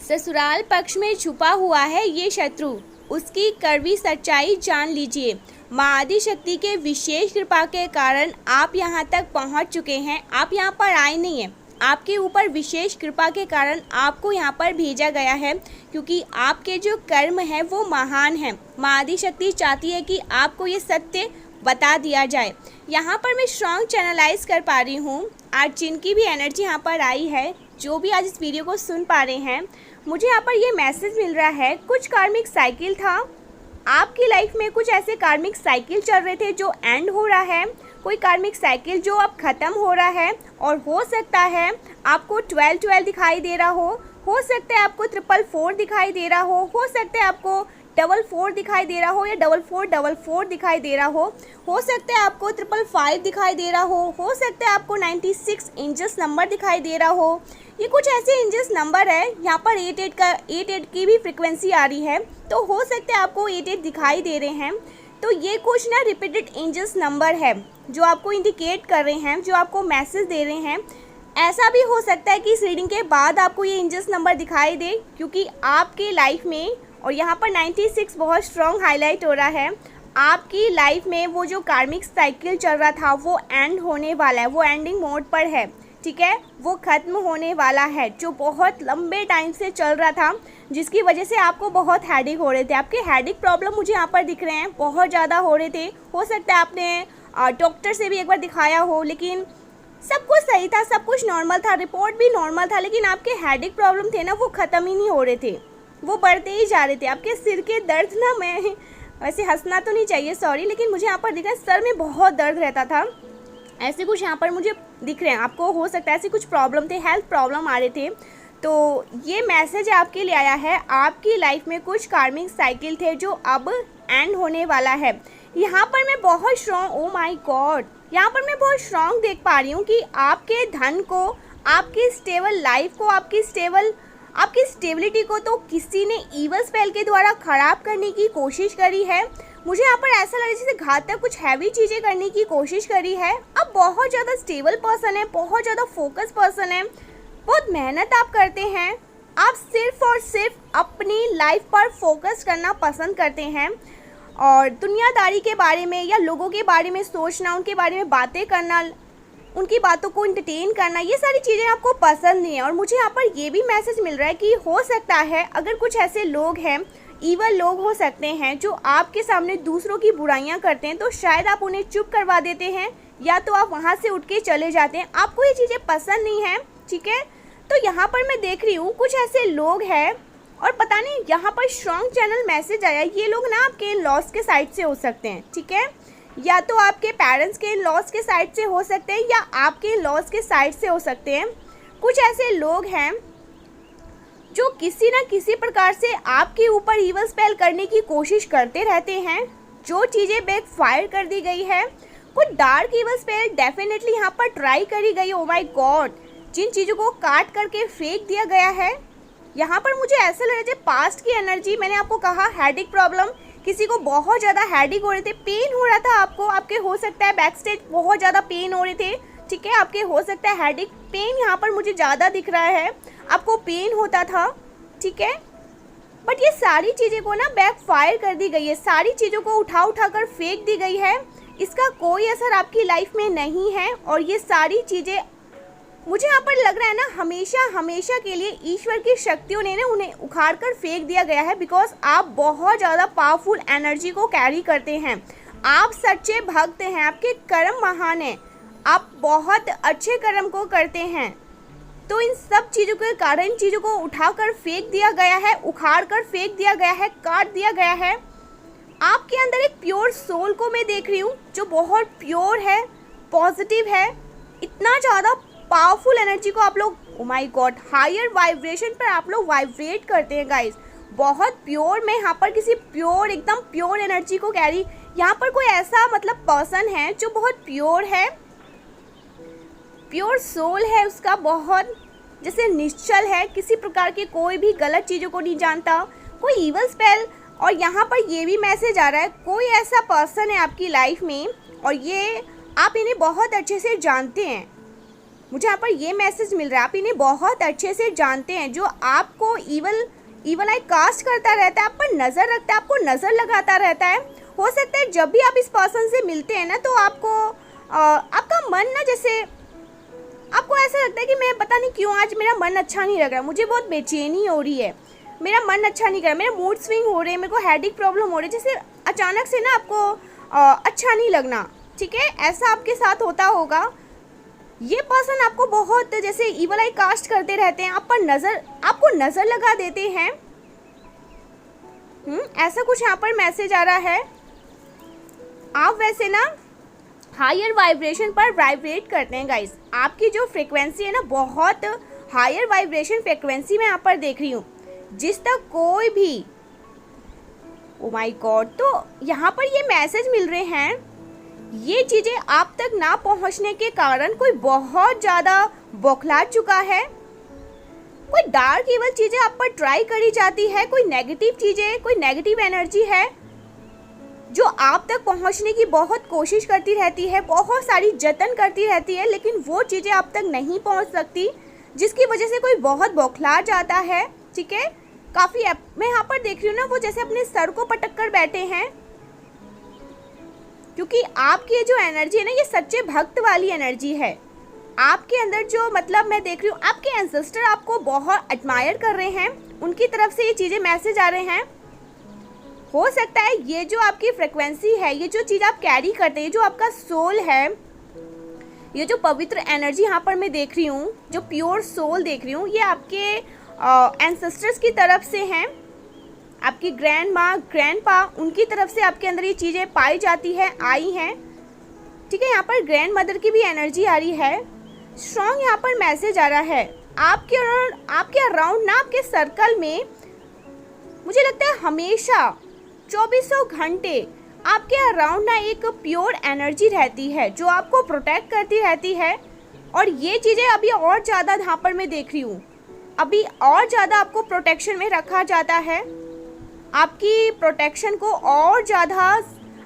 ससुराल पक्ष में छुपा हुआ है ये शत्रु, उसकी कड़वी सच्चाई जान लीजिए। माँ आदि शक्ति के विशेष कृपा के कारण आप यहाँ तक पहुँच चुके हैं। आप यहाँ पर आए नहीं हैं, आपके ऊपर विशेष कृपा के कारण आपको यहाँ पर भेजा गया है, क्योंकि आपके जो कर्म हैं वो महान हैं। माँ आदि शक्ति चाहती है कि आपको ये सत्य बता दिया जाए। यहाँ पर मैं स्ट्रॉन्ग चैनलाइज कर पा रही हूँ। आज जिनकी भी एनर्जी यहाँ पर आई है, जो भी आज इस वीडियो को सुन पा रहे हैं, मुझे यहाँ पर ये मैसेज मिल रहा है। कुछ कार्मिक साइकिल था आपकी लाइफ में, कुछ ऐसे कार्मिक साइकिल चल रहे थे जो एंड हो रहा है, कोई कार्मिक साइकिल जो अब ख़त्म हो रहा है। और हो सकता है आपको 12 दिखाई दे रहा हो सकता है आपको 444 दिखाई दे रहा हो सकता है आपको 44 दिखाई दे रहा हो या 4444 दिखाई दे रहा हो सकता है आपको 555 दिखाई दे रहा हो सकता है आपको 96 इंचेस नंबर दिखाई दे रहा हो। ये कुछ ऐसे इंचेस नंबर है, यहाँ पर 88 की भी फ्रिक्वेंसी आ रही है, तो हो सकता है आपको 88 दिखाई दे रहे हैं। तो ये कुछ ना रिपीटेड इंचेस नंबर है जो आपको इंडिकेट कर रहे हैं, जो आपको मैसेज दे रहे हैं। ऐसा भी हो सकता है कि इस रीडिंग के बाद आपको ये इंचेस नंबर दिखाई दे, क्योंकि आपके लाइफ में, और यहाँ पर 96 बहुत स्ट्रॉन्ग हाईलाइट हो रहा है, आपकी लाइफ में वो जो कार्मिक साइकिल चल रहा था वो एंड होने वाला है, वो एंडिंग मोड पर है। ठीक है, वो ख़त्म होने वाला है, जो बहुत लंबे टाइम से चल रहा था, जिसकी वजह से आपको बहुत हेडेक हो रहे थे। आपके हेडेक प्रॉब्लम मुझे यहाँ पर दिख रहे हैं, बहुत ज़्यादा हो रहे थे। हो सकता है आपने डॉक्टर से भी एक बार दिखाया हो, लेकिन सब कुछ सही था, सब कुछ नॉर्मल था, रिपोर्ट भी नॉर्मल था, लेकिन आपके हेडेक प्रॉब्लम थे ना, वो ख़त्म ही नहीं हो रहे थे, वो बढ़ते ही जा रहे थे। आपके सिर के दर्द ना, मैं वैसे हंसना तो नहीं चाहिए, सॉरी, लेकिन मुझे यहाँ पर दिख रहा है सर में बहुत दर्द रहता था, ऐसे कुछ यहाँ पर मुझे दिख रहे हैं। आपको हो सकता है ऐसे कुछ प्रॉब्लम थे, हेल्थ प्रॉब्लम आ रहे थे। तो ये मैसेज आपके लिए आया है, आपकी लाइफ में कुछ कार्मिक साइकिल थे जो अब एंड होने वाला है। यहाँ पर मैं बहुत स्ट्रॉन्ग, ओ माय गॉड, यहाँ पर मैं बहुत स्ट्रॉन्ग देख पा रही हूँ कि आपके धन को, आपकी स्टेबल लाइफ को, आपकी स्टेबिलिटी को तो किसी ने ईवल स्पेल के द्वारा ख़राब करने की कोशिश करी है। मुझे यहाँ पर ऐसा लग रहा है जैसे घातक कुछ हैवी चीज़ें करने की कोशिश करी है। आप बहुत ज़्यादा स्टेबल पर्सन है, बहुत ज़्यादा फोकस पर्सन है, बहुत मेहनत आप करते हैं। आप सिर्फ और सिर्फ अपनी लाइफ पर फोकस करना पसंद करते हैं, और दुनियादारी के बारे में या लोगों के बारे में सोचना, उनके बारे में बातें करना, उनकी बातों को इंटरटेन करना, ये सारी चीज़ें आपको पसंद नहीं है। और मुझे यहाँ पर ये भी मैसेज मिल रहा है कि हो सकता है अगर कुछ ऐसे लोग हैं, ईवल लोग हो सकते हैं, जो आपके सामने दूसरों की बुराइयां करते हैं, तो शायद आप उन्हें चुप करवा देते हैं, या तो आप वहां से उठ के चले जाते हैं। आपको ये चीज़ें पसंद नहीं हैं, ठीक है। तो यहाँ पर मैं देख रही हूँ कुछ ऐसे लोग हैं, और पता नहीं यहाँ पर स्ट्रॉन्ग चैनल मैसेज आया, ये लोग ना आपके लॉस के साइड से हो सकते हैं, ठीक है, या तो आपके पेरेंट्स के लॉस के साइड से हो सकते हैं, या आपके लॉस के साइड से हो सकते हैं। कुछ ऐसे लोग हैं जो किसी न किसी प्रकार से आपके ऊपर ईवल स्पेल करने की कोशिश करते रहते हैं, जो चीज़ें बैकफायर कर दी गई है। कुछ डार्क ईवल स्पेल डेफिनेटली यहाँ पर ट्राई करी गई। ओ माय गॉड, जिन चीज़ों को काट करके फेंक दिया गया है। यहाँ पर मुझे ऐसा लग रहा है पास्ट की एनर्जी, मैंने आपको कहा हेडेक प्रॉब्लम, किसी को बहुत ज़्यादा हेडेक हो रहे थे, पेन हो रहा था आपको, आपके हो सकता है बैक स्टेज बहुत ज़्यादा पेन हो रहे थे, ठीक है, आपके हो सकता है हेडेक पेन यहाँ पर मुझे ज़्यादा दिख रहा है, आपको पेन होता था, ठीक है। बट ये सारी चीज़ें को ना बैकफायर कर दी गई है, सारी चीज़ों को उठा कर फेंक दी गई है, इसका कोई असर आपकी लाइफ में नहीं है। और ये सारी चीज़ें मुझे यहाँ पर लग रहा है ना, हमेशा के लिए ईश्वर की शक्तियों ने ना उन्हें उखाड़ कर फेंक दिया गया है, बिकॉज आप बहुत ज़्यादा पावरफुल एनर्जी को कैरी करते हैं, आप सच्चे भक्त हैं, आपके कर्म महान हैं, आप बहुत अच्छे कर्म को करते हैं। तो इन सब चीज़ों के कारण इन चीज़ों को उठाकर फेंक दिया गया है, उखाड़ कर फेंक दिया गया है, काट दिया गया है। आपके अंदर एक प्योर सोल को मैं देख रही हूँ, जो बहुत प्योर है, पॉजिटिव है, इतना ज़्यादा पावरफुल एनर्जी को आप लोग, oh my God, higher vibration पर आप लोग वाइब्रेट करते हैं गाइस, बहुत प्योर। मैं यहाँ पर किसी प्योर, एकदम प्योर एनर्जी को कैरी, यहाँ पर कोई ऐसा मतलब पर्सन है जो बहुत प्योर है, प्योर सोल है उसका, बहुत जैसे निश्चल है, किसी प्रकार के कोई भी गलत चीज़ों को नहीं जानता, कोई ईवल स्पेल। और यहाँ पर ये भी मैसेज आ रहा है, कोई ऐसा पर्सन है आपकी लाइफ में, और ये आप इन्हें बहुत अच्छे से जानते हैं, मुझे यहाँ पर ये मैसेज मिल रहा है, आप इन्हें बहुत अच्छे से जानते हैं, जो आपको इवल आई कास्ट करता रहता है, आप पर नज़र रखता है, आपको नज़र लगाता रहता है। हो सकता है जब भी आप इस पर्सन से मिलते हैं ना, तो आपको आपका मन ना, जैसे आपको ऐसा लगता है कि मैं पता नहीं क्यों आज मेरा मन अच्छा नहीं लग रहा, मुझे बहुत बेचैनी हो रही है, मेरा मन अच्छा नहीं कर रहा, मेरा मूड स्विंग हो रहे हैं, मेरे को हेडेक प्रॉब्लम हो रही है, जैसे अचानक से ना आपको अच्छा नहीं लगना। ठीक है, ऐसा आपके साथ होता होगा। ये पर्सन आपको बहुत जैसे इवल आई कास्ट करते रहते हैं, आपको नज़र लगा देते हैं। ऐसा कुछ यहाँ पर मैसेज आ रहा है। आप वैसे ना हायर वाइब्रेशन पर वाइब्रेट करते हैं गाइस। आपकी जो फ्रिक्वेंसी है ना, बहुत हायर वाइब्रेशन फ्रिक्वेंसी मैं यहाँ पर देख रही हूँ, जिस तक कोई भी, ओ माय गॉड, तो यहाँ पर ये मैसेज मिल रहे हैं, ये चीज़ें आप तक ना पहुँचने के कारण कोई बहुत ज़्यादा बौखला चुका है, कोई डार्क इवल चीज़ें आप पर ट्राई करी जाती है, कोई नेगेटिव चीज़ें, कोई नेगेटिव एनर्जी है जो आप तक पहुंचने की बहुत कोशिश करती रहती है, बहुत सारी जतन करती रहती है, लेकिन वो चीज़ें आप तक नहीं पहुंच सकती, जिसकी वजह से कोई बहुत बौखला जाता है। ठीक है, काफ़ी मैं यहाँ पर देख रही हूँ ना, वो जैसे अपने सर को पटक कर बैठे हैं, क्योंकि आपकी जो एनर्जी है ना, ये सच्चे भक्त वाली एनर्जी है। आपके अंदर जो, मतलब मैं देख रही हूँ आपके एंसेस्टर आपको बहुत एडमायर कर रहे हैं, उनकी तरफ से ये चीज़ें मैसेज आ रहे हैं। हो सकता है ये जो आपकी फ्रिक्वेंसी है, ये जो चीज़ आप कैरी करते हैं, जो आपका सोल है, ये जो पवित्र एनर्जी यहाँ पर मैं देख रही हूँ, जो प्योर सोल देख रही हूँ, ये आपके एंसेस्टर्स की तरफ से हैं, आपकी ग्रैंड माँ, ग्रैंड पा, उनकी तरफ से आपके अंदर ये चीज़ें पाई जाती है, आई हैं। ठीक है, यहाँ पर ग्रैंड मदर की भी एनर्जी आ रही है। स्ट्रॉन्ग यहाँ पर मैसेज आ रहा है। आपके अराउंड ना, आपके सर्कल में मुझे लगता है हमेशा 2400 घंटे आपके अराउंड ना एक प्योर एनर्जी रहती है, जो आपको प्रोटेक्ट करती रहती है। और ये चीज़ें अभी और ज़्यादा यहाँ पर मैं देख रही हूँ, अभी और ज़्यादा आपको प्रोटेक्शन में रखा जाता है। आपकी प्रोटेक्शन को और ज़्यादा,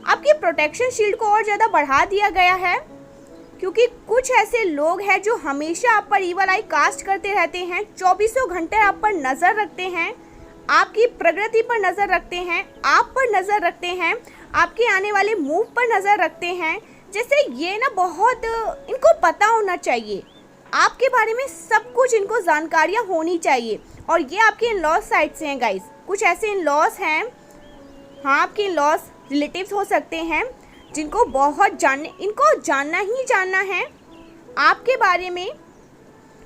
आपकी प्रोटेक्शन शील्ड को और ज़्यादा बढ़ा दिया गया है, क्योंकि कुछ ऐसे लोग हैं जो हमेशा आप पर इवल आई कास्ट करते रहते हैं, 2400 घंटे आप पर नज़र रखते हैं, आपकी प्रगति पर नज़र रखते हैं, आप पर नज़र रखते हैं, आपके आने वाले मूव पर नज़र रखते हैं। जैसे ये ना बहुत इनको पता होना चाहिए, आपके बारे में सब कुछ इनको जानकारियाँ होनी चाहिए। और ये आपके इन लॉस साइड से हैं गाइस, कुछ ऐसे इन लॉस हैं, हाँ आपके इन लॉस रिलेटिव्स हो सकते हैं, जिनको बहुत इनको जानना ही जानना है आपके बारे में।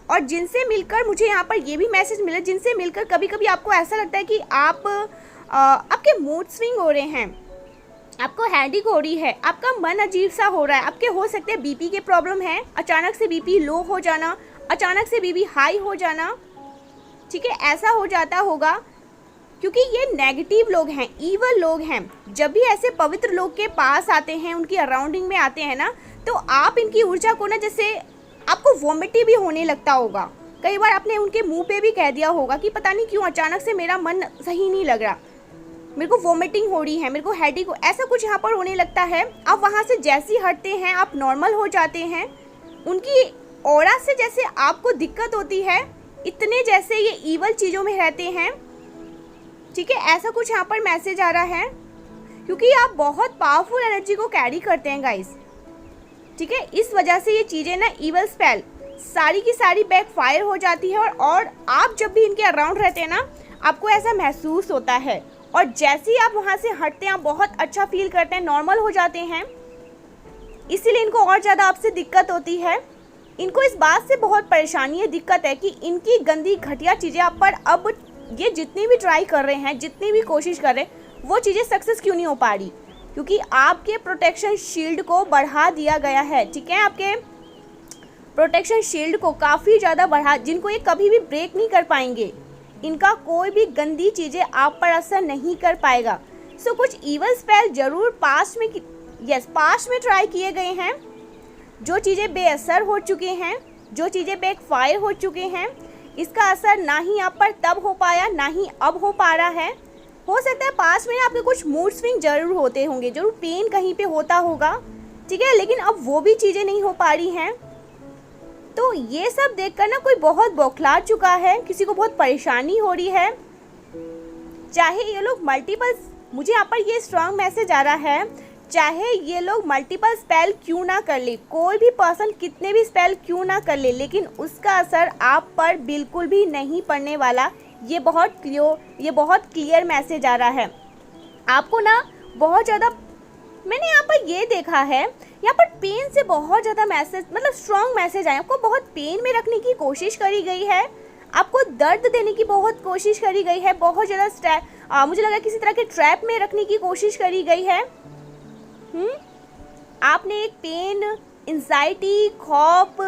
और जिनसे मिलकर मुझे यहाँ पर ये भी मैसेज मिला, जिनसे मिलकर कभी कभी आपको ऐसा लगता है कि आपके मूड स्विंग हो रहे हैं, आपको हेडेक हो रही है, आपका मन अजीब सा हो रहा है, आपके हो सकते हैं बीपी के प्रॉब्लम है, अचानक से बीपी लो हो जाना, अचानक से बीपी हाई हो जाना। ठीक है, ऐसा हो जाता होगा क्योंकि ये नेगेटिव लोग हैं, ईवल लोग हैं। जब भी ऐसे पवित्र लोग के पास आते हैं, उनकी अराउंडिंग में आते हैं ना, तो आप इनकी ऊर्जा को ना, जैसे आपको वोमिटी भी होने लगता होगा। कई बार आपने उनके मुंह पे भी कह दिया होगा कि पता नहीं क्यों अचानक से मेरा मन सही नहीं लग रहा, मेरे को वोमिटिंग हो रही है, मेरे को हेडेक, ऐसा कुछ यहाँ पर होने लगता है। आप वहाँ से जैसे ही हटते हैं, आप नॉर्मल हो जाते हैं। उनकी ऑरा से जैसे आपको दिक्कत होती है, इतने जैसे ये ईवल चीज़ों में रहते हैं। ठीक है, ऐसा कुछ यहाँ पर मैसेज आ रहा है, क्योंकि आप बहुत पावरफुल एनर्जी को कैरी करते हैं गाइस। ठीक है, इस वजह से ये चीज़ें ना, ईवल स्पेल सारी की सारी बैक फायर हो जाती है। और आप जब भी इनके अराउंड रहते हैं ना, आपको ऐसा महसूस होता है, और जैसे ही आप वहाँ से हटते हैं, आप बहुत अच्छा फील करते हैं, नॉर्मल हो जाते हैं। इसीलिए इनको और ज़्यादा आपसे दिक्कत होती है। इनको इस बात से बहुत परेशानी है, दिक्कत है कि इनकी गंदी घटिया चीज़ें आप पर, अब ये जितनी भी ट्राई कर रहे हैं, जितनी भी कोशिश कर रहे हैं, वो चीज़ें सक्सेस क्यों नहीं हो पा रही, क्योंकि आपके प्रोटेक्शन शील्ड को बढ़ा दिया गया है। ठीक है, आपके प्रोटेक्शन शील्ड को काफ़ी ज़्यादा बढ़ा, जिनको ये कभी भी ब्रेक नहीं कर पाएंगे, इनका कोई भी गंदी चीज़ें आप पर असर नहीं कर पाएगा। सो कुछ ईवल स्पेल जरूर पास्ट में ट्राई किए गए हैं, जो चीज़ें बेअसर हो चुके हैं, जो चीज़ें बैकफायर हो चुके हैं, इसका असर ना ही आप पर तब हो पाया, ना ही अब हो पा रहा है। हो सकता है पास्ट में आपके कुछ मूड स्विंग जरूर होते होंगे, जरूर पेन कहीं पे होता होगा। ठीक है, लेकिन अब वो भी चीज़ें नहीं हो पा रही हैं। तो ये सब देखकर ना कोई बहुत बौखला चुका है, किसी को बहुत परेशानी हो रही है। चाहे ये लोग मल्टीपल, मुझे यहाँ पर ये स्ट्रॉन्ग मैसेज आ रहा है, चाहे ये लोग मल्टीपल स्पेल क्यों ना कर ले, कोई भी पर्सन कितने भी स्पेल क्यों ना कर ले, लेकिन उसका असर आप पर बिल्कुल भी नहीं पड़ने वाला। ये बहुत क्लियर मैसेज आ रहा है आपको ना। बहुत ज़्यादा मैंने यहाँ पर ये देखा है, यहाँ पर पेन से बहुत ज़्यादा मैसेज, मतलब स्ट्रॉन्ग मैसेज आए। आपको बहुत पेन में रखने की कोशिश करी गई है, आपको दर्द देने की बहुत कोशिश करी गई है, बहुत ज़्यादा मुझे लगा किसी तरह के ट्रैप में रखने की कोशिश करी गई है। आपने एक पेन, एंजाइटी, खौफ,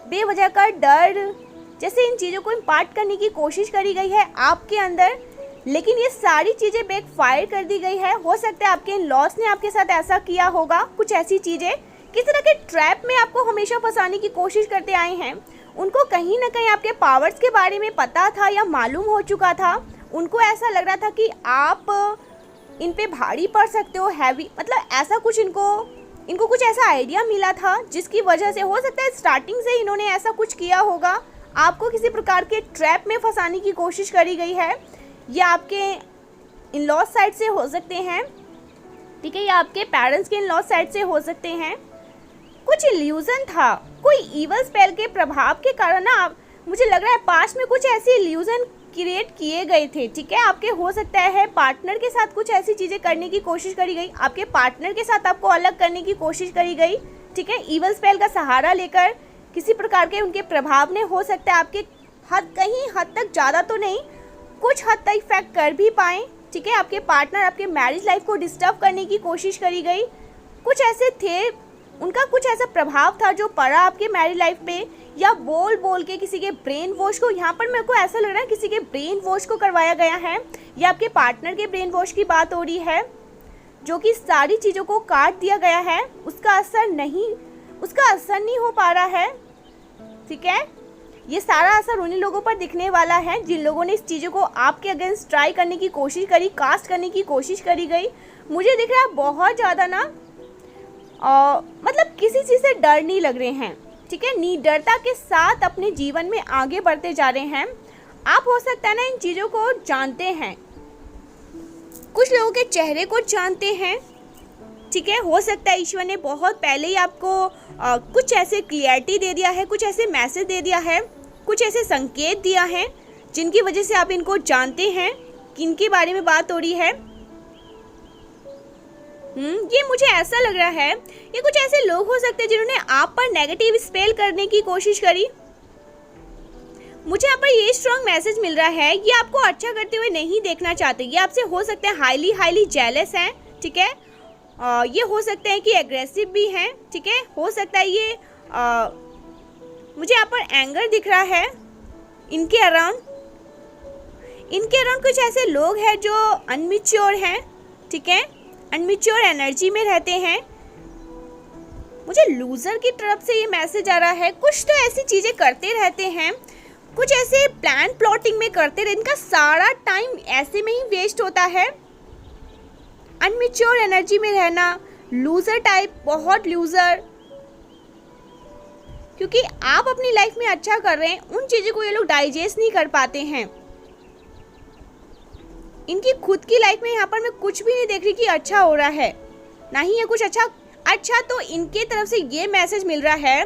बेवजह का डर जैसे इन चीज़ों को इम्पार्ट करने की कोशिश करी गई है आपके अंदर, लेकिन ये सारी चीज़ें बैकफायर कर दी गई है। हो सकता है आपके इन लॉस ने आपके साथ ऐसा किया होगा, कुछ ऐसी चीज़ें किस तरह के ट्रैप में आपको हमेशा फंसाने की कोशिश करते आए हैं। उनको कहीं ना कहीं आपके पावर्स के बारे में पता था या मालूम हो चुका था। उनको ऐसा लग रहा था कि आप इन पे भारी पड़ सकते हो, हैवी, मतलब ऐसा कुछ इनको कुछ ऐसा आइडिया मिला था जिसकी वजह से हो सकता है स्टार्टिंग से इन्होंने ऐसा कुछ किया होगा, आपको किसी प्रकार के ट्रैप में फंसाने की कोशिश करी गई है। ये आपके इन लॉस साइड से हो सकते हैं, ठीक है, या आपके पेरेंट्स के इन लॉस साइड से हो सकते हैं। कुछ इल्यूजन था, कोई ईवल स्पेल के प्रभाव के कारण ना मुझे लग रहा है पास्ट में कुछ ऐसे इल्यूजन क्रिएट किए गए थे, ठीक है। आपके हो सकता है पार्टनर के साथ कुछ ऐसी चीज़ें करने की कोशिश करी गई, आपके पार्टनर के साथ आपको अलग करने की कोशिश करी गई, ठीक है। ईवल स्पेल का सहारा लेकर किसी प्रकार के उनके प्रभाव ने हो सकता है आपके कहीं हद तक, ज़्यादा तो नहीं, कुछ हद तक इफेक्ट कर भी पाए, ठीक है। आपके पार्टनर आपके मैरिज लाइफ को डिस्टर्ब करने की कोशिश करी गई। कुछ ऐसे थे, उनका कुछ ऐसा प्रभाव था जो पड़ा आपके मैरिज लाइफ पे, या बोल के किसी के ब्रेन वॉश को, यहाँ पर मेरे को ऐसा लग रहा है किसी के ब्रेन वॉश को करवाया गया है, या आपके पार्टनर के ब्रेन वॉश की बात हो रही है, जो कि सारी चीज़ों को काट दिया गया है। उसका असर नहीं हो पा रहा है, ठीक है। ये सारा असर उन्हीं लोगों पर दिखने वाला है जिन लोगों ने इस चीज़ों को आपके अगेंस्ट ट्राई करने की कोशिश करी, कास्ट करने की कोशिश करी गई। मुझे दिख रहा है बहुत ज़्यादा ना मतलब किसी चीज़ से डर नहीं लग रहे हैं, ठीक है। निडरता के साथ अपने जीवन में आगे बढ़ते जा रहे हैं। आप हो सकता है ना इन चीज़ों को जानते हैं, कुछ लोगों के चेहरे को जानते हैं, ठीक है। हो सकता है ईश्वर ने बहुत पहले ही आपको कुछ ऐसे क्लियरिटी दे दिया है, कुछ ऐसे मैसेज दे दिया है, कुछ ऐसे संकेत दिया है जिनकी वजह से आप इनको जानते हैं, किनके बारे में बात हो रही है। ये मुझे ऐसा लग रहा है ये कुछ ऐसे लोग हो सकते हैं जिन्होंने आप पर नेगेटिव स्पेल करने की कोशिश करी। मुझे यहाँ पर ये स्ट्रॉन्ग मैसेज मिल रहा है, ये आपको अच्छा करते हुए नहीं देखना चाहते। ये आपसे हो सकते हैं हाईली जेलस हैं, ठीक है। ये हो सकते हैं कि एग्रेसिव भी हैं, ठीक है। हो सकता है ये मुझे यहाँ पर एंगर दिख रहा है इनके अराउंड कुछ ऐसे लोग हैं जो अनमिच्योर हैं, ठीक है, अनमिच्योर एनर्जी में रहते हैं। मुझे लूजर की तरफ से ये मैसेज आ रहा है, कुछ तो ऐसी चीज़ें करते रहते हैं, कुछ ऐसे प्लान प्लॉटिंग में करते रहते, इनका सारा टाइम ऐसे में ही वेस्ट होता है। अनमिच्योर एनर्जी में रहना, लूजर टाइप, बहुत लूजर, क्योंकि आप अपनी लाइफ में अच्छा कर रहे हैं, उन चीज़ों को ये लोग डाइजेस्ट नहीं कर पाते हैं। इनकी खुद की लाइफ में यहाँ पर मैं कुछ भी नहीं देख रही कि अच्छा हो रहा है, ना ही ये कुछ अच्छा तो इनके तरफ से ये मैसेज मिल रहा है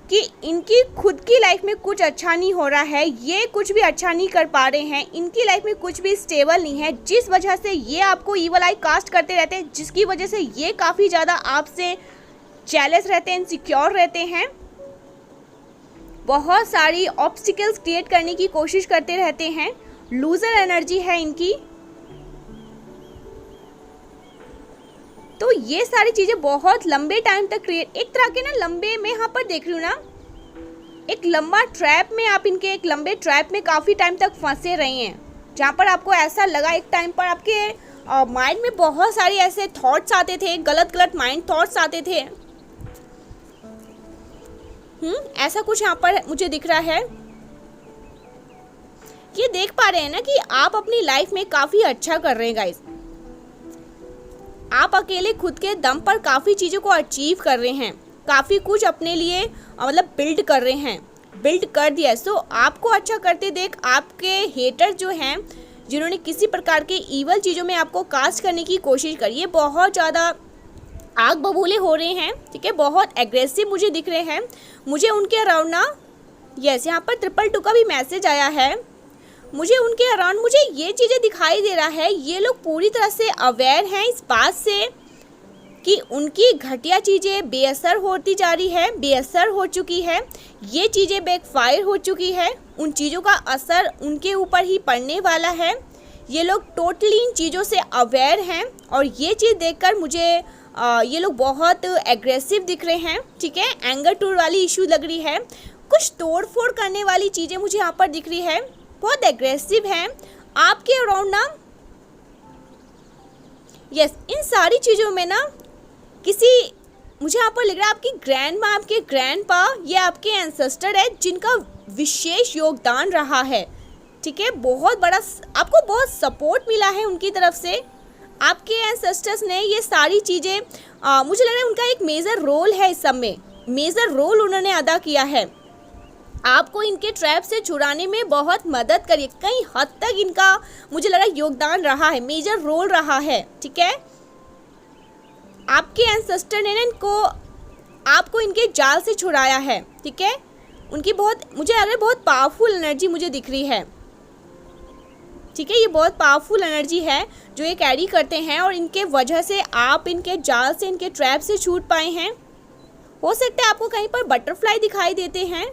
कि इनकी खुद की लाइफ में कुछ अच्छा नहीं हो रहा है, ये कुछ भी अच्छा नहीं कर पा रहे हैं, इनकी लाइफ में कुछ भी स्टेबल नहीं है, जिस वजह से ये आपको ईवल आई कास्ट करते रहते हैं, जिसकी वजह से ये काफ़ी ज़्यादा आपसे जेलस रहते हैं, इनसिक्योर रहते हैं, बहुत सारी ऑब्स्टिकल्स क्रिएट करने की कोशिश करते रहते हैं। लूजर एनर्जी है इनकी। तो ये सारी चीज़ें बहुत लंबे टाइम तक क्रिएट, एक तरह के ना लंबे, मैं यहाँ पर देख रही हूँ ना एक लंबा ट्रैप में, आप इनके एक लंबे ट्रैप में काफ़ी टाइम तक फंसे रहे हैं, जहाँ पर आपको ऐसा लगा एक टाइम पर आपके माइंड में बहुत सारे ऐसे थॉट्स आते थे, गलत माइंड थॉट्स आते थे। ऐसा कुछ यहाँ पर मुझे दिख रहा है। ये देख पा रहे हैं ना कि आप अपनी लाइफ में काफ़ी अच्छा कर रहे हैं गाइस। आप अकेले खुद के दम पर काफ़ी चीज़ों को अचीव कर रहे हैं, काफ़ी कुछ अपने लिए मतलब बिल्ड कर रहे हैं, बिल्ड कर दिया है। सो आपको अच्छा करते देख आपके हेटर जो हैं, जिन्होंने किसी प्रकार के ईवल चीज़ों में आपको कास्ट करने की कोशिश करी, ये बहुत ज़्यादा आग बबूले हो रहे हैं, ठीक है, बहुत एग्रेसिव मुझे दिख रहे हैं। मुझे उनके अराउंड ना, यस, यहाँ पर 222 का भी मैसेज आया है। मुझे उनके अराउंड मुझे ये चीज़ें दिखाई दे रहा है, ये लोग पूरी तरह से अवेयर हैं इस बात से कि उनकी घटिया चीज़ें बेअसर होती जा रही है, बेअसर हो चुकी है, ये चीज़ें बैकफायर हो चुकी है, उन चीज़ों का असर उनके ऊपर ही पड़ने वाला है। ये लोग टोटली इन चीज़ों से अवेयर हैं और ये चीज़ देखकर मुझे ये लोग बहुत एग्रेसिव दिख रहे हैं, ठीक है, एंगर टूर वाली इशू लग रही है, कुछ तोड़ फोड़ करने वाली चीज़ें मुझे यहाँ पर दिख रही है, बहुत एग्रेसिव हैं आपके अराउंड ना। यस, इन सारी चीज़ों में ना किसी, मुझे यहाँ पर लग रहा है आपकी ग्रैंड माँ, आपके ग्रैंड पा, ये आपके एंसेस्टर है जिनका विशेष योगदान रहा है, ठीक है, बहुत बड़ा आपको बहुत सपोर्ट मिला है उनकी तरफ से। आपके एंसेस्टर्स ने ये सारी चीज़ें, मुझे लग रहा है उनका एक मेजर रोल है इस सब में, मेजर रोल उन्होंने अदा किया है, आपको इनके ट्रैप से छुड़ाने में बहुत मदद करी, कई हद तक इनका मुझे लग रहा है योगदान रहा है, मेजर रोल रहा है, ठीक है। आपके एंसेस्टर ने इनको, आपको इनके जाल से छुड़ाया है, ठीक है, उनकी बहुत, मुझे लग रहा है बहुत पावरफुल एनर्जी मुझे दिख रही है, ठीक है, ये बहुत पावरफुल एनर्जी है जो ये कैरी करते हैं और इनके वजह से आप इनके जाल से, इनके ट्रैप से छूट पाए हैं। हो सकता है आपको कहीं पर बटरफ्लाई दिखाई देते हैं,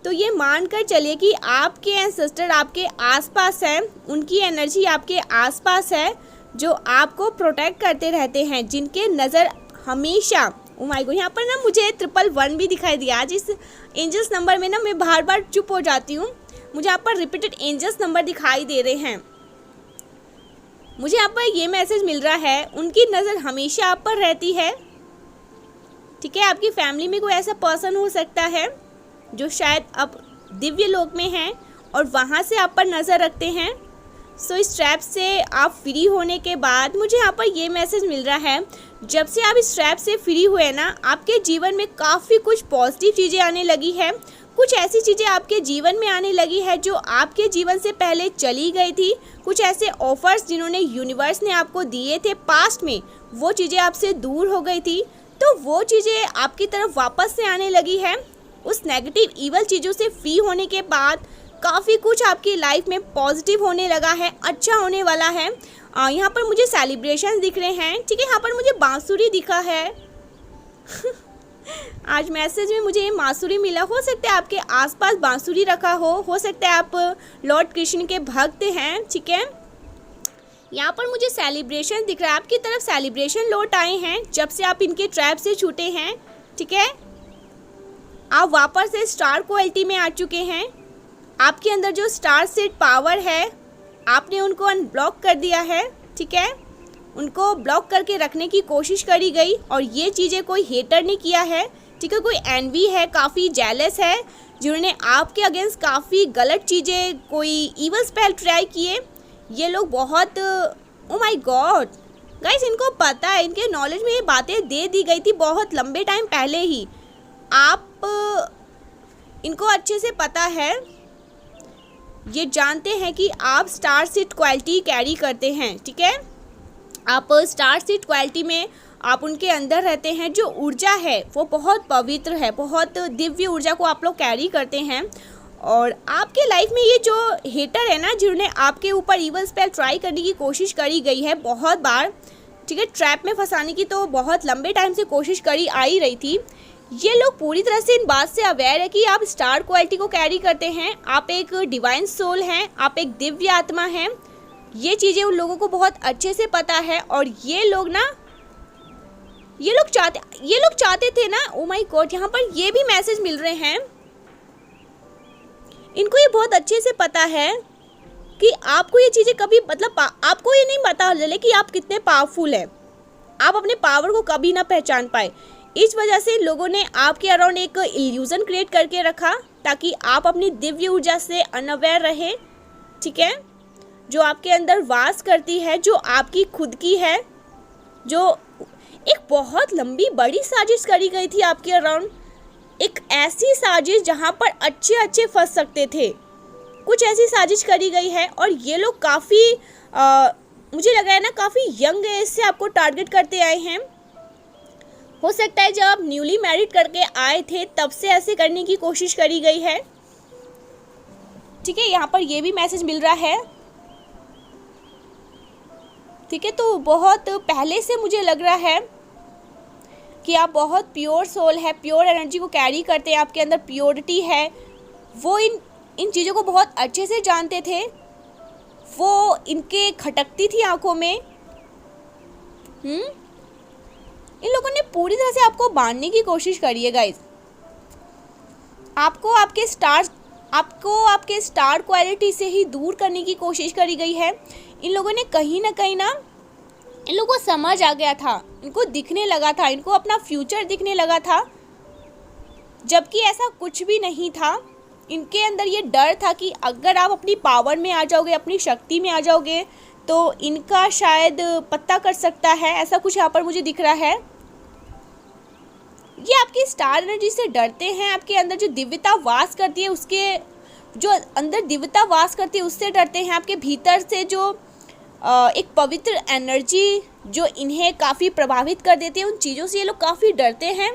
तो ये मानकर चलिए कि आपके एंसेस्टर आपके आसपास हैं, उनकी एनर्जी आपके आसपास है जो आपको प्रोटेक्ट करते रहते हैं, जिनके नज़र हमेशा, ओ माय गॉड, यहाँ पर ना मुझे 111 भी दिखाई दिया। आज इस एंजल्स नंबर में ना मैं बार बार चुप हो जाती हूँ, मुझे यहाँ पर रिपीटेड एंजल्स नंबर दिखाई दे रहे हैं। मुझे यहाँ पर ये मैसेज मिल रहा है, उनकी नज़र हमेशा आप पर रहती है, ठीक है। आपकी फैमिली में कोई ऐसा पर्सन हो सकता है जो शायद अब दिव्य लोक में हैं और वहाँ से आप पर नज़र रखते हैं। सो इस ट्रैप से आप फ्री होने के बाद मुझे यहाँ पर ये मैसेज मिल रहा है, जब से आप इस ट्रैप से फ्री हुए ना, आपके जीवन में काफ़ी कुछ पॉजिटिव चीज़ें आने लगी है, कुछ ऐसी चीज़ें आपके जीवन में आने लगी है जो आपके जीवन से पहले चली गई थी, कुछ ऐसे ऑफर्स जिन्होंने यूनिवर्स ने आपको दिए थे पास्ट में, वो चीज़ें आपसे दूर हो गई थी, तो वो चीज़ें आपकी तरफ वापस से आने लगी है। उस नेगेटिव ईवल चीज़ों से फ्री होने के बाद काफ़ी कुछ आपकी लाइफ में पॉजिटिव होने लगा है, अच्छा होने वाला है। यहाँ पर मुझे सेलिब्रेशन दिख रहे हैं, ठीक है, यहाँ पर मुझे बांसुरी दिखा है आज मैसेज में मुझे ये बांसुरी मिला, हो सकता है आपके आसपास बांसुरी रखा हो सकता है आप लॉर्ड कृष्ण के भक्त हैं, ठीक है। यहाँ पर मुझे सेलिब्रेशन दिख रहा है, आपकी तरफ सेलिब्रेशन लौट आए हैं जब से आप इनके ट्रैप से छूटे हैं, ठीक है। आप वापस से स्टार क्वालिटी में आ चुके हैं, आपके अंदर जो स्टार सेट पावर है आपने उनको अनब्लॉक कर दिया है, ठीक है, उनको ब्लॉक करके रखने की कोशिश करी गई और ये चीज़ें कोई हेटर ने किया है, ठीक है, कोई एनवी है, काफ़ी जेलस है, जिन्होंने आपके अगेंस्ट काफ़ी गलत चीज़ें, कोई ईवल स्पेल ट्राई किए। ये लोग बहुत, ओ माय गॉड गाइस, इनको पता है, इनके नॉलेज में ये बातें दे दी गई थी बहुत लंबे टाइम पहले ही, आप इनको अच्छे से पता है, ये जानते हैं कि आप स्टार सीड क्वालिटी कैरी करते हैं, ठीक है, आप स्टार सीड क्वालिटी में आप उनके अंदर रहते हैं, जो ऊर्जा है वो बहुत पवित्र है, बहुत दिव्य ऊर्जा को आप लोग कैरी करते हैं। और आपके लाइफ में ये जो हेटर है ना, जिन्होंने आपके ऊपर ईवल स्पेल ट्राई करने की कोशिश करी गई है बहुत बार, ठीक है, ट्रैप में फंसाने की तो बहुत लंबे टाइम से कोशिश करी आ ही रही थी, ये लोग पूरी तरह से इन बात से अवेयर है कि आप स्टार क्वालिटी को कैरी करते हैं, आप एक डिवाइन सोल हैं, आप एक दिव्य आत्मा हैं, ये चीज़ें उन लोगों को बहुत अच्छे से पता है। और ये लोग चाहते थे ना, ओ माय गॉड, यहाँ पर ये भी मैसेज मिल रहे हैं, इनको ये बहुत अच्छे से पता है कि आपको ये चीज़ें कभी, मतलब आपको ये नहीं पता चले कि आप कितने पावरफुल हैं, आप अपने पावर को कभी ना पहचान पाए। इस वजह से लोगों ने आपके अराउंड एक इल्यूजन क्रिएट करके रखा ताकि आप अपनी दिव्य ऊर्जा से अनअवेयर रहे, ठीक है, जो आपके अंदर वास करती है, जो आपकी खुद की है, जो एक बहुत लंबी बड़ी साजिश करी गई थी आपके अराउंड, एक ऐसी साजिश जहाँ पर अच्छे फंस सकते थे, कुछ ऐसी साजिश करी गई है। और ये लोग काफ़ी मुझे लग रहा है ना काफ़ी यंग एज से आपको टारगेट करते आए हैं। हो सकता है जब आप न्यूली मैरिड करके आए थे तब से ऐसे करने की कोशिश करी गई है। ठीक है, यहाँ पर ये भी मैसेज मिल रहा है। ठीक है, तो बहुत पहले से मुझे लग रहा है कि आप बहुत प्योर सोल है, प्योर एनर्जी को कैरी करते हैं, आपके अंदर प्योरिटी है। वो इन चीज़ों को बहुत अच्छे से जानते थे, वो इनके खटकती थी आंखों में। इन लोगों ने पूरी तरह से आपको बांधने की कोशिश करी है गाइस। आपको आपके स्टार क्वालिटी से ही दूर करने की कोशिश करी गई है। इन लोगों ने कहीं ना कहीं ना इन लोगों को समझ आ गया था, इनको दिखने लगा था, इनको अपना फ्यूचर दिखने लगा था, जबकि ऐसा कुछ भी नहीं था। इनके अंदर ये डर था कि अगर आप अपनी पावर में आ जाओगे, अपनी शक्ति में आ जाओगे, तो इनका शायद पत्ता कर सकता है। ऐसा कुछ यहाँ पर मुझे दिख रहा है। ये आपकी स्टार एनर्जी से डरते हैं, आपके अंदर जो दिव्यता वास करती है उससे डरते हैं। आपके भीतर से जो एक पवित्र एनर्जी जो इन्हें काफ़ी प्रभावित कर देती है, उन चीज़ों से ये लोग काफ़ी डरते हैं।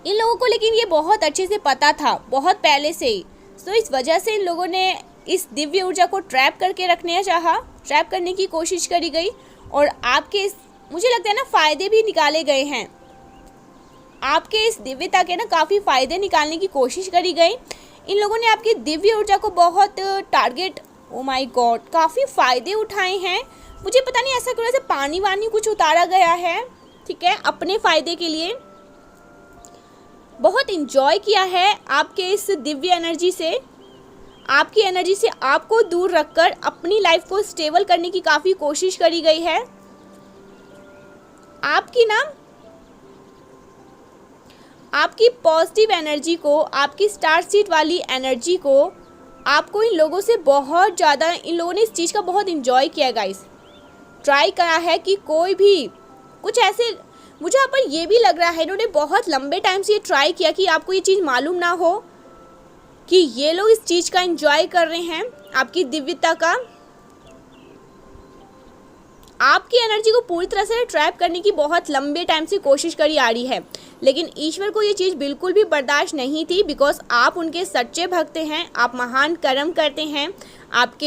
इन लोगों को लेकिन ये बहुत अच्छे से पता था, बहुत पहले से ही। तो इस वजह से इन लोगों ने इस दिव्य ऊर्जा को ट्रैप करके रखने चाहा, ट्रैप करने की कोशिश करी गई। और आपके मुझे लगता है ना फ़ायदे भी निकाले गए हैं। आपके इस दिव्यता के ना काफ़ी फ़ायदे निकालने की कोशिश करी गई। इन लोगों ने आपकी दिव्य ऊर्जा को बहुत टारगेट, ओ माय गॉड, काफ़ी फ़ायदे उठाए हैं। मुझे पता नहीं ऐसा क्यों, ऐसे पानी वानी कुछ उतारा गया है, ठीक है, अपने फ़ायदे के लिए। बहुत इन्जॉय किया है आपके इस दिव्य एनर्जी से। आपकी एनर्जी से आपको दूर रखकर अपनी लाइफ को स्टेबल करने की काफ़ी कोशिश करी गई है। आपकी पॉजिटिव एनर्जी को, आपकी स्टार सीड वाली एनर्जी को आपको इन लोगों से बहुत ज़्यादा, इन लोगों ने इस चीज़ का बहुत इन्जॉय किया गाइस। ट्राई करा है कि कोई भी कुछ ऐसे, मुझे यहाँ पर ये भी लग रहा है इन्होंने बहुत लंबे टाइम से ये ट्राई किया कि आपको ये चीज़ मालूम ना हो कि ये लोग इस चीज़ का एंजॉय कर रहे हैं, आपकी दिव्यता का। आपकी एनर्जी को पूरी तरह से ट्रैप करने की बहुत लंबे टाइम से कोशिश करी आ रही है, लेकिन ईश्वर को ये चीज़ बिल्कुल भी बर्दाश्त नहीं थी। बिकॉज आप उनके सच्चे भक्त हैं, आप महान कर्म करते हैं, आप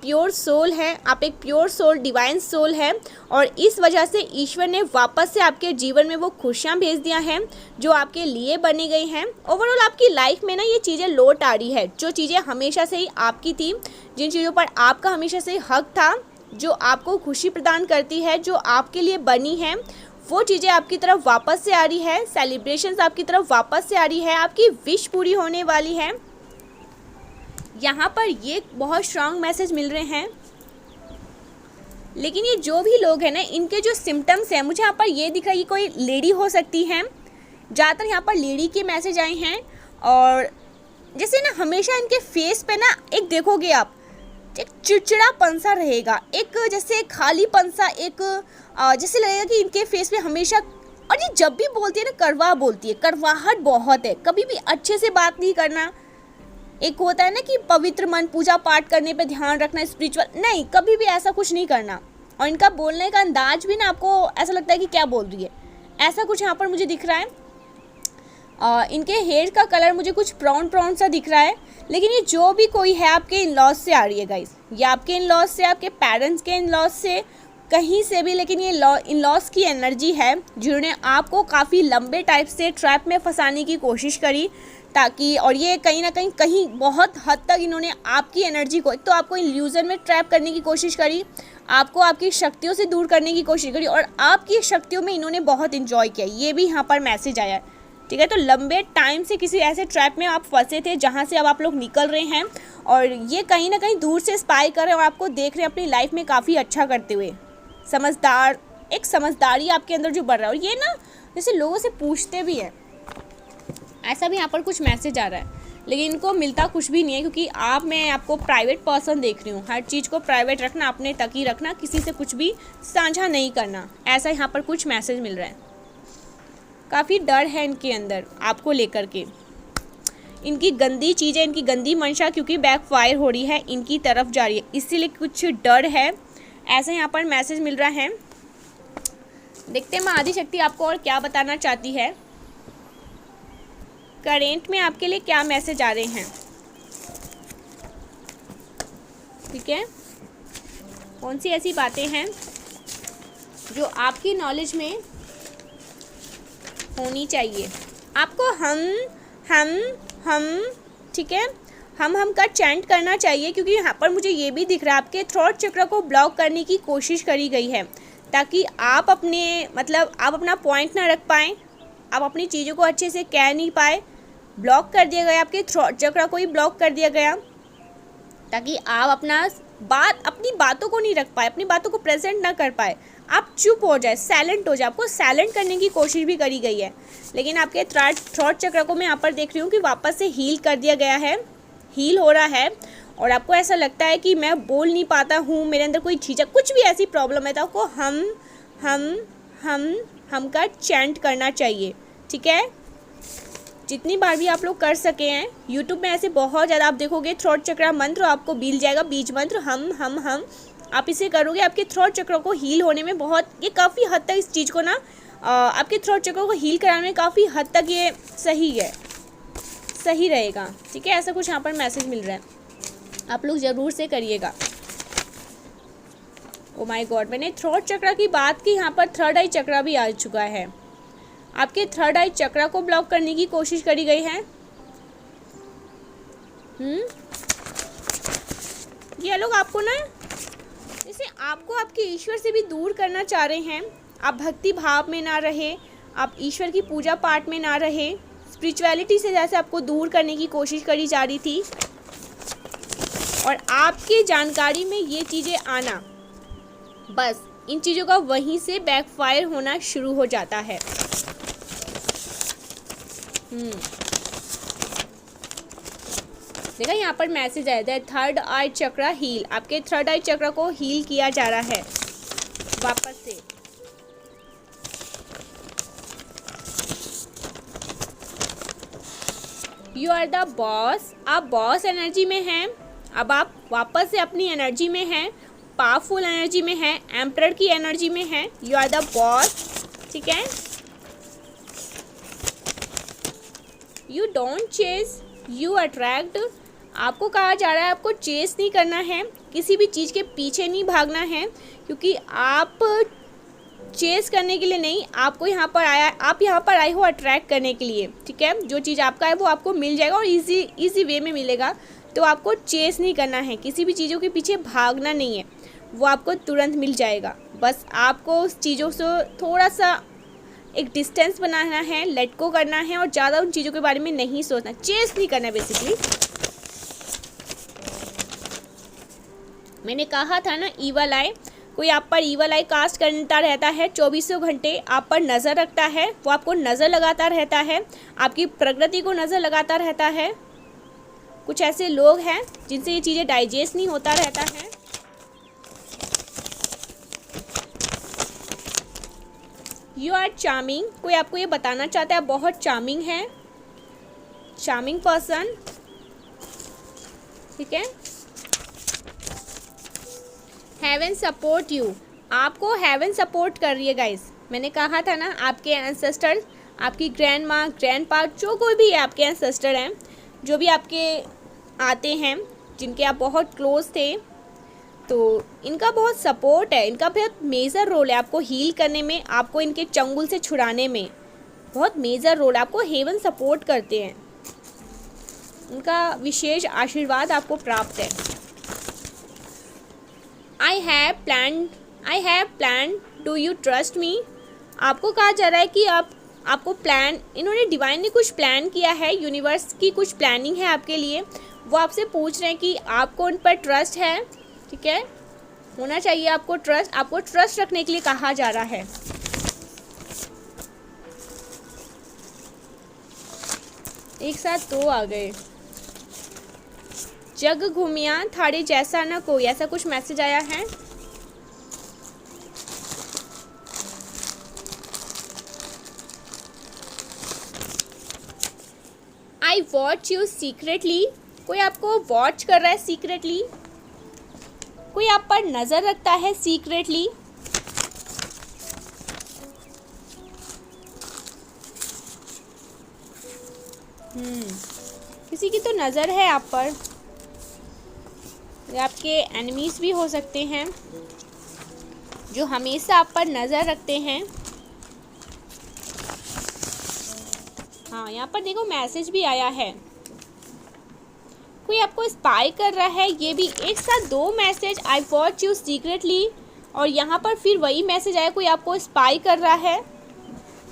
प्योर सोल हैं, आप एक प्योर सोल, डिवाइन सोल है। और इस वजह से ईश्वर ने वापस से आपके जीवन में वो खुशियाँ भेज दिया हैं जो आपके लिए बनी गई हैं। ओवरऑल आपकी लाइफ में ना ये चीज़ें लौट आ रही है, जो चीज़ें हमेशा से ही आपकी थी, जिन चीज़ों पर आपका हमेशा से हक था, जो आपको खुशी प्रदान करती है, जो आपके लिए बनी है, वो चीज़ें आपकी तरफ वापस से आ रही है। सेलिब्रेशंस आपकी तरफ वापस से आ रही है, आपकी विश पूरी होने वाली है। यहाँ पर ये बहुत स्ट्रांग मैसेज मिल रहे हैं। लेकिन ये जो भी लोग हैं ना, इनके जो सिम्टम्स हैं, मुझे यहाँ पर ये दिख रहा है कि कोई लेडी हो सकती है। ज़्यादातर यहाँ पर लेडी के मैसेज आए हैं। और जैसे ना हमेशा इनके फेस पे ना एक देखोगे आप, एक चिड़चिड़ापन सा रहेगा, एक जैसे खालीपन सा, एक जैसे लगेगा कि इनके फेस पे हमेशा, और ये जब भी बोलती है ना कड़वा बोलती है, कड़वाहट बहुत है। कभी भी अच्छे से बात नहीं करना। एक होता है ना कि पवित्र मन, पूजा पाठ करने पे ध्यान रखना, स्पिरिचुअल, नहीं, कभी भी ऐसा कुछ नहीं करना। और इनका बोलने का अंदाज भी ना आपको ऐसा लगता है कि क्या बोल रही है, ऐसा कुछ यहाँ पर मुझे दिख रहा है। इनके हेयर का कलर मुझे कुछ ब्राउन सा दिख रहा है। लेकिन ये जो भी कोई है आपके इन लॉज से आ रही है गाइस, ये आपके इन लॉज से, आपके पेरेंट्स के इन लॉज से, कहीं से भी। लेकिन ये इन लॉज की एनर्जी है जिन्होंने आपको काफ़ी लंबे टाइप से ट्रैप में फंसाने की कोशिश करी, ताकि, और ये कहीं ना कहीं बहुत हद तक इन्होंने आपकी एनर्जी को, एक तो आपको इल्यूजन में ट्रैप करने की कोशिश करी, आपको आपकी शक्तियों से दूर करने की कोशिश करी, और आपकी शक्तियों में इन्होंने बहुत इन्जॉय किया। ये भी यहाँ पर मैसेज आया है, ठीक है। तो लंबे टाइम से किसी ऐसे ट्रैप में आप फंसे थे जहाँ से अब आप लोग निकल रहे हैं, और ये कहीं ना कहीं दूर से स्पाई कर रहे हैं और आपको देख रहे हैं अपनी लाइफ में काफ़ी अच्छा करते हुए। समझदार, एक समझदारी आपके अंदर जो बढ़ रहा है। और ये ना जैसे लोगों से पूछते भी हैं, ऐसा भी यहाँ पर कुछ मैसेज आ रहा है। लेकिन इनको मिलता कुछ भी नहीं है, क्योंकि मैं आपको प्राइवेट पर्सन देख रही हूँ। हर चीज़ को प्राइवेट रखना, अपने तक ही रखना, किसी से कुछ भी साझा नहीं करना, ऐसा यहाँ पर कुछ मैसेज मिल रहा है। काफ़ी डर है इनके अंदर आपको लेकर के। इनकी गंदी चीज़ें, इनकी गंदी मंशा क्योंकि बैकफायर हो रही है, इनकी तरफ जा रही है, इसीलिए कुछ डर है, ऐसा यहाँ पर मैसेज मिल रहा है। देखते हैं माँ आदिशक्ति आपको और क्या बताना चाहती है, करेंट में आपके लिए क्या मैसेज आ रहे हैं। ठीक है, कौन सी ऐसी बातें हैं जो आपकी नॉलेज में होनी चाहिए। आपको हम ठीक है, हम का चैंट करना चाहिए, क्योंकि यहाँ पर मुझे ये भी दिख रहा है आपके थ्रोट चक्र को ब्लॉक करने की कोशिश करी गई है, ताकि आप अपने आप अपना पॉइंट ना रख पाएँ, आप अपनी चीज़ों को अच्छे से कह नहीं पाए। ब्लॉक कर दिया गया, आपके थ्रोट चक्र को ही ब्लॉक कर दिया गया, ताकि आप अपनी बातों को नहीं रख पाए, अपनी बातों को प्रेजेंट ना कर पाए, आप चुप हो जाए, साइलेंट हो जाए। आपको साइलेंट करने की कोशिश भी करी गई है, लेकिन आपके थ्रोट चक्र को मैं यहाँ पर देख रही हूँ कि वापस से हील कर दिया गया है, हील हो रहा है। और आपको ऐसा लगता है कि मैं बोल नहीं पाता हूँ, मेरे अंदर कोई झिझक, कुछ भी ऐसी प्रॉब्लम है तो आपको हम का चैंट करना चाहिए। ठीक है, जितनी बार भी आप लोग कर सके हैं। यूट्यूब में ऐसे बहुत ज़्यादा आप देखोगे थ्रोट चक्र मंत्र आपको मिल जाएगा, बीज मंत्र हम आप इसे करोगे, आपके थ्रोट चक्र को हील होने में बहुत, ये काफ़ी हद तक इस चीज़ को ना आपके थ्रोट चक्र को हील कराने में काफ़ी हद तक ये सही रहेगा। ठीक है, ऐसा कुछ यहाँ पर मैसेज मिल रहा है, आप लोग ज़रूर से करिएगा। ओ माय गॉड, मैंने थ्रोट चक्र की बात की, यहाँ पर थर्ड आई चक्र भी आ चुका है। आपके थर्ड आई चक्र को ब्लॉक करने की कोशिश करी गई है। ये लोग आपको ना, जैसे आपको आपके ईश्वर से भी दूर करना चाह रहे हैं। आप भक्ति भाव में ना रहे, आप ईश्वर की पूजा पाठ में ना रहे, स्पिरिचुअलिटी से जैसे आपको दूर करने की कोशिश करी जा रही थी। और आपकी जानकारी में ये चीज़ें आना, बस इन चीज़ों का वहीं से बैकफायर होना शुरू हो जाता है। देखा यहाँ पर मैसेज आया था, थर्ड आई चक्र हील, आपके थर्ड आई चक्र को हील किया जा रहा है वापस से। यू आर द बॉस, आप बॉस एनर्जी में हैं, अब आप वापस से अपनी एनर्जी में हैं, पावरफुल एनर्जी में हैं, एम्परर की एनर्जी में हैं। You are the boss. ठीक है, you don't chase, you attract. आपको कहा जा रहा है आपको चेस नहीं करना है, किसी भी चीज़ के पीछे नहीं भागना है, क्योंकि आप चेस करने के लिए नहीं, आपको यहाँ पर आप यहाँ पर आए हो अट्रैक्ट करने के लिए। ठीक है, जो चीज़ आपका है वो आपको मिल जाएगा और इजी वे में मिलेगा। तो आपको चेस नहीं करना है, किसी भी चीज़ों के पीछे भागना नहीं है, वो आपको तुरंत मिल जाएगा। बस आपको उस चीज़ों से थोड़ा सा एक डिस्टेंस बनाना है, लेट गो करना है और ज़्यादा उन चीज़ों के बारे में नहीं सोचना, चेस नहीं करना बेसिकली। मैंने कहा था ना, ईवल आई, कोई आप पर ईवल आई कास्ट करता रहता है, 24 घंटे आप पर नज़र रखता है, वो आपको नज़र लगाता रहता है, आपकी प्रकृति को नज़र लगाता रहता है। कुछ ऐसे लोग हैं जिनसे ये चीज़ें डाइजेस्ट नहीं होता रहता है। यू आर चार्मिंग, कोई आपको ये बताना चाहता है बहुत चार्मिंग है, चार्मिंग पर्सन। ठीक है, हेवन सपोर्ट यू, आपको हेवन सपोर्ट कर रही है गाइस। मैंने कहा था ना, आपके एंसेस्टर, आपकी ग्रैंड माँ, ग्रैंड पा, जो कोई भी है आपके एंसेस्टर हैं, जो भी आपके आते हैं, जिनके आप बहुत क्लोज थे, तो इनका बहुत सपोर्ट है, इनका बहुत मेजर रोल है आपको हील करने में, आपको इनके चंगुल से छुड़ाने में बहुत मेजर रोल है। आपको हेवन सपोर्ट करते हैं, उनका विशेष आशीर्वाद आपको प्राप्त है। I have plan, do you trust me. आपको कहा जा रहा है कि आपको प्लान, इन्होंने डिवाइन ने कुछ प्लान किया है, यूनिवर्स की कुछ प्लानिंग है आपके लिए, वो आपसे पूछ रहे हैं कि आपको उन पर ट्रस्ट है। ठीक है, होना चाहिए आपको ट्रस्ट रखने के लिए कहा जा रहा है। एक साथ दो आ गए, जग घूमिया थाड़े जैसा न कोई, ऐसा कुछ मैसेज आया है। आई वॉच यू सीक्रेटली, कोई आपको वॉच कर रहा है सीक्रेटली, कोई आप पर नज़र रखता है सीक्रेटली। किसी की तो नज़र है आप पर, ये आपके एनिमीज भी हो सकते हैं जो हमेशा आप पर नज़र रखते हैं। हाँ, यहाँ पर देखो मैसेज भी आया है, कोई आपको स्पाई कर रहा है। ये भी एक साथ दो message, I watch you secretly, और यहाँ पर फिर वही मैसेज आया, कोई आपको स्पाई कर रहा है,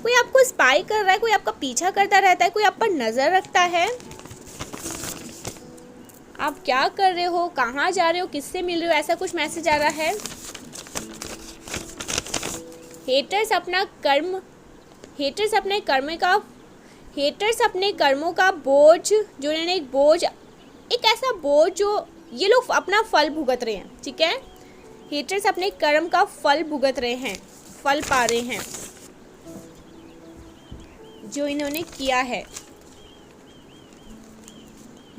कोई आपको स्पाई कर रहा है, कोई आपका पीछा करता रहता है, कोई आप पर नज़र रखता है। आप क्या कर रहे हो, कहाँ जा रहे हो, किससे मिल रहे हो, ऐसा कुछ मैसेज आ रहा है। हेटर्स अपने कर्मों का बोझ, जो इन्होंने एक ऐसा बोझ जो ये लोग अपना फल भुगत रहे हैं, ठीक है। हेटर्स अपने कर्म का फल भुगत रहे हैं, फल पा रहे हैं जो इन्होंने किया है।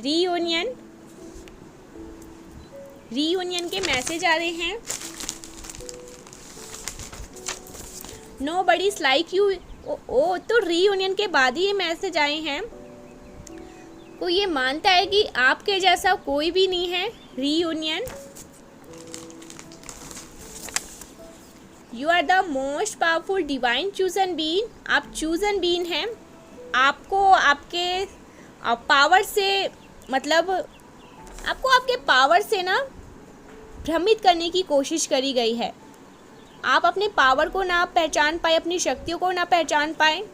रीयूनियन के मैसेज आ रहे हैं। नोबडीज लाइक यू, तो रीयूनियन के बाद ही ये मैसेज आए हैं। कोई ये मानता है कि आपके जैसा कोई भी नहीं है। Reunion, you are the most powerful divine chosen being, आप चूजन बीइंग हैं। आपको आपके पावर से मतलब आपको आपके पावर से ना भ्रमित करने की कोशिश करी गई है। आप अपने पावर को ना पहचान पाए, अपनी शक्तियों को ना पहचान पाए,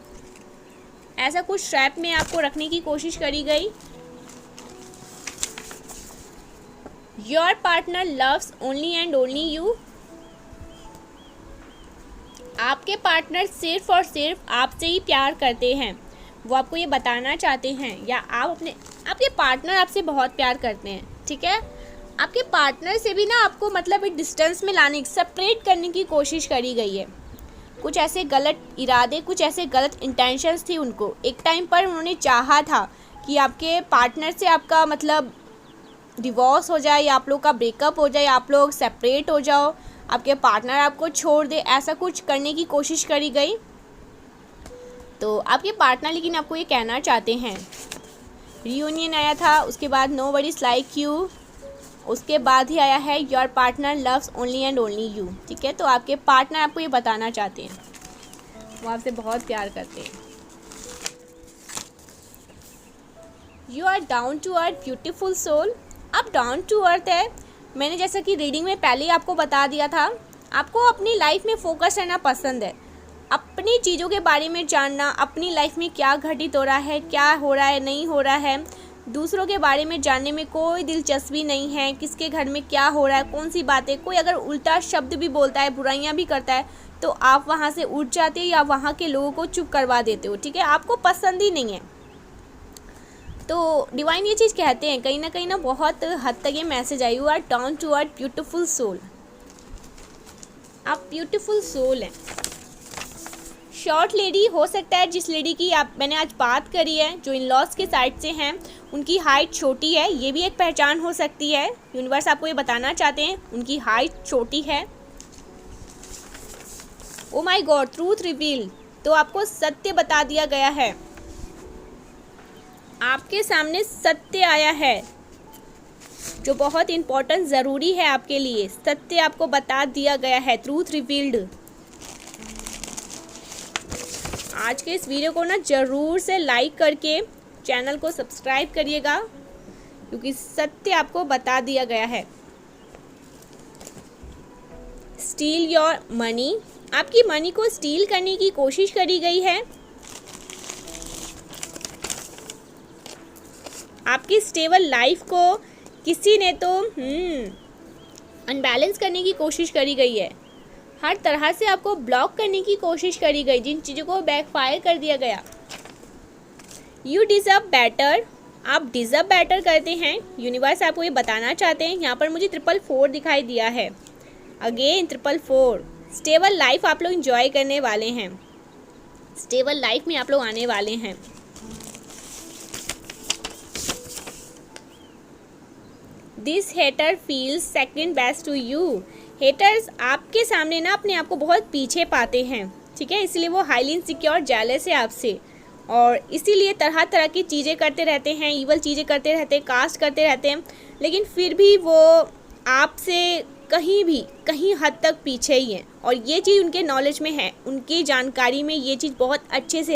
ऐसा कुछ ट्रैप में आपको रखने की कोशिश करी गई। Your partner loves only and only you, आपके पार्टनर सिर्फ और सिर्फ आपसे ही प्यार करते हैं, वो आपको ये बताना चाहते हैं, या आपके पार्टनर आपसे बहुत प्यार करते हैं, ठीक है। आपके पार्टनर से भी ना आपको मतलब एक डिस्टेंस में लाने, सेपरेट करने की कोशिश करी गई है। कुछ ऐसे गलत इरादे, कुछ ऐसे गलत इंटेंशंस थी उनको। एक टाइम पर उन्होंने चाहा था कि आपके पार्टनर से आपका मतलब डिवोर्स हो जाए, या आप लोग का ब्रेकअप हो जाए, आप लोग सेपरेट हो जाओ, आपके पार्टनर आपको छोड़ दे, ऐसा कुछ करने की कोशिश करी गई। तो आपके पार्टनर लेकिन आपको ये कहना चाहते हैं। रियूनियन आया था, उसके बाद नोबडीज लाइक यू, उसके बाद ही आया है your partner loves only and only you, ठीक है। तो आपके पार्टनर आपको ये बताना चाहते हैं वो आपसे बहुत प्यार करते हैं। You are down to earth beautiful soul, आप डाउन टू अर्थ है। मैंने जैसा कि रीडिंग में पहले ही आपको बता दिया था, आपको अपनी लाइफ में फोकस रहना पसंद है, अपनी चीज़ों के बारे में जानना, अपनी लाइफ में क्या घटित हो रहा है, क्या हो रहा है, नहीं हो रहा है, दूसरों के बारे में जानने में कोई दिलचस्पी नहीं है। किसके घर में क्या हो रहा है, कौन सी बातें, कोई अगर उल्टा शब्द भी बोलता है, बुराइयां भी करता है, तो आप वहां से उठ जाते हो या वहां के लोगों को चुप करवा देते हो, ठीक है। आपको पसंद ही नहीं है। तो डिवाइन ये चीज़ कहते हैं, कहीं ना बहुत हद तक ये मैसेज आई, you are down to earth beautiful soul, आप ब्यूटीफुल सोल हैं। शॉर्ट लेडी हो सकता है, जिस लेडी की मैंने आज बात करी है, जो इन लॉज के साइड से हैं, उनकी हाइट छोटी है, ये भी एक पहचान हो सकती है। यूनिवर्स आपको ये बताना चाहते हैं उनकी हाइट छोटी है। ओ माय गॉड, ट्रूथ रिवील, तो आपको सत्य बता दिया गया है, आपके सामने सत्य आया है जो बहुत इम्पोर्टेंट, ज़रूरी है आपके लिए। सत्य आपको बता दिया गया है, ट्रूथ रिवील्ड। आज के इस वीडियो को ना ज़रूर से लाइक करके चैनल को सब्सक्राइब करिएगा, क्योंकि सत्य आपको बता दिया गया है। स्टील योर मनी, आपकी मनी को स्टील करने की कोशिश करी गई है। आपकी स्टेबल लाइफ को किसी ने तो अनबैलेंस करने की कोशिश करी गई है। हर तरह से आपको ब्लॉक करने की कोशिश करी गई, जिन चीज़ों को बैकफायर कर दिया गया। यू डिज़र्व बेटर, आप डिज़र्व बेटर करते हैं। यूनिवर्स आपको ये बताना चाहते हैं। यहाँ पर मुझे 444 दिखाई दिया है, अगेन 444। स्टेबल लाइफ आप लोग इंजॉय करने वाले हैं, स्टेबल लाइफ में आप लोग आने वाले हैं। This hater feels second best to you. Haters आपके सामने ना अपने आप को बहुत पीछे पाते हैं, ठीक है, इसलिए वो हाईली इनसिक्योर जेलस है आपसे और इसीलिए तरह तरह की चीज़ें करते रहते हैं, ईवल चीज़ें करते रहते हैं, कास्ट करते रहते हैं, लेकिन फिर भी वो आपसे कहीं हद तक पीछे ही हैं और ये चीज़ उनके नॉलेज में है, उनकी जानकारी में ये चीज़ बहुत अच्छे से